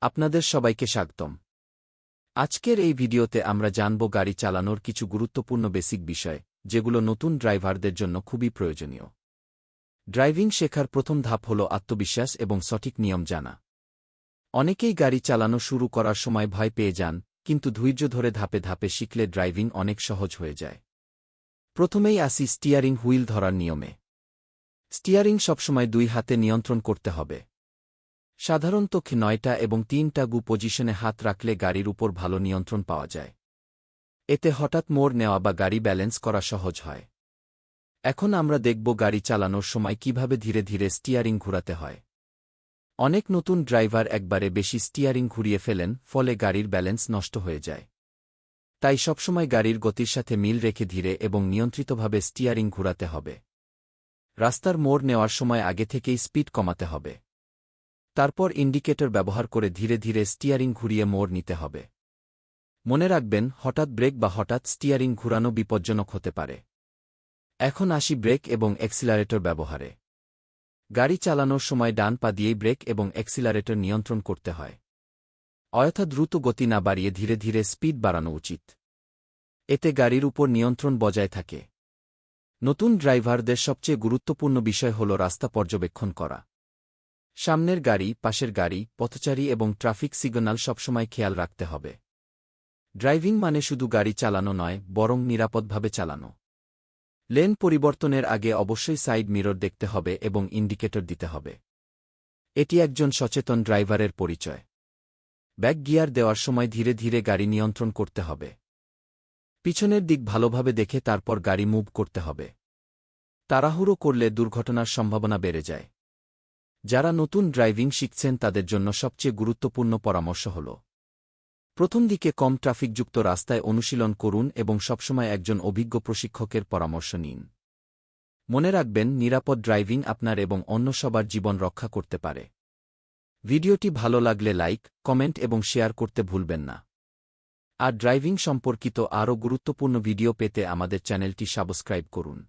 আপনাদের সবাইকে স্বাগতম। আজকের এই ভিডিওতে আমরা জানব গাড়ি চালানোর কিছু গুরুত্বপূর্ণ বেসিক বিষয়, যেগুলো নতুন ড্রাইভারদের জন্য খুবই প্রয়োজনীয়। ড্রাইভিং শেখার প্রথম ধাপ হল আত্মবিশ্বাস এবং সঠিক নিয়ম জানা। অনেকেই গাড়ি চালানো শুরু করার সময় ভয় পেয়ে যান, কিন্তু ধৈর্য ধরে ধাপে ধাপে শিখলে ড্রাইভিং অনেক সহজ হয়ে যায়। প্রথমেই আসি স্টিয়ারিং হুইল ধরার নিয়মে। স্টিয়ারিং সবসময় দুই হাতে নিয়ন্ত্রণ করতে হবে। সাধারণত 9টা এবং 3টা গু পজিশনে হাত রাখলে গাড়ির উপর ভালো নিয়ন্ত্রণ পাওয়া যায়। এতে হঠাৎ মোড় নেওয়া বা গাড়ি ব্যালেন্স করা সহজ হয়। এখন আমরা দেখব গাড়ি চালানোর সময় কিভাবে ধীরে ধীরে স্টিয়ারিং ঘুরাতে হয়। অনেক নতুন ড্রাইভার একবারে বেশি স্টিয়ারিং ঘুরিয়ে ফেলেন, ফলে গাড়ির ব্যালেন্স নষ্ট হয়ে যায়। তাই সবসময় গাড়ির গতির সাথে মিল রেখে ধীরে এবং নিয়ন্ত্রিতভাবে স্টিয়ারিং ঘুরাতে হবে। রাস্তার মোড় নেওয়ার সময় আগে থেকেই স্পিড কমাতে হবে। তারপর ইন্ডিকেটর ব্যবহার করে ধীরে ধীরে স্টিয়ারিং ঘুরিয়ে মোড় নিতে হবে। মনে রাখবেন, হঠাৎ ব্রেক বা হঠাৎ স্টিয়ারিং ঘুরানো বিপজ্জনক হতে পারে। এখন আসি ব্রেক এবং অ্যাক্সিলারেটর ব্যবহারে। গাড়ি চালানোর সময় ডান পা দিয়েই ব্রেক এবং অ্যাক্সিলারেটর নিয়ন্ত্রণ করতে হয়। অযথা দ্রুত গতি না বাড়িয়ে ধীরে ধীরে স্পিড বাড়ানো উচিত। এতে গাড়ির উপর নিয়ন্ত্রণ বজায় থাকে। নতুন ড্রাইভারদের সবচেয়ে গুরুত্বপূর্ণ বিষয় হল রাস্তা পর্যবেক্ষণ করা। সামনের গাড়ি, পাশের গাড়ি, পথচারী এবং ট্রাফিক সিগন্যাল সবসময় খেয়াল রাখতে হবে। ড্রাইভিং মানে শুধু গাড়ি চালানো নয়, বরং নিরাপদভাবে চালানো। লেন পরিবর্তনের আগে অবশ্যই সাইড মিরর দেখতে হবে এবং ইন্ডিকেটর দিতে হবে। এটি একজন সচেতন ড্রাইভারের পরিচয়। ব্যাক গিয়ার দেওয়ার সময় ধীরে ধীরে গাড়ি নিয়ন্ত্রণ করতে হবে। পিছনের দিক ভালোভাবে দেখে তারপর গাড়ি মুভ করতে হবে। তাড়াহুড়ো করলে দুর্ঘটনার সম্ভাবনা বেড়ে যায়। যারা নতুন ড্রাইভিং শিখছেন তাদের জন্য সবচেয়ে গুরুত্বপূর্ণ পরামর্শ হল, প্রথম দিকে কম ট্রাফিকযুক্ত রাস্তায় অনুশীলন করুন এবং সবসময় একজন অভিজ্ঞ প্রশিক্ষকের পরামর্শ নিন। মনে রাখবেন, নিরাপদ ড্রাইভিং আপনার এবং অন্য সবার জীবন রক্ষা করতে পারে। ভিডিওটি ভালো লাগলে লাইক, কমেন্ট এবং শেয়ার করতে ভুলবেন না। আর ড্রাইভিং সম্পর্কিত আরও গুরুত্বপূর্ণ ভিডিও পেতে আমাদের চ্যানেলটি সাবস্ক্রাইব করুন।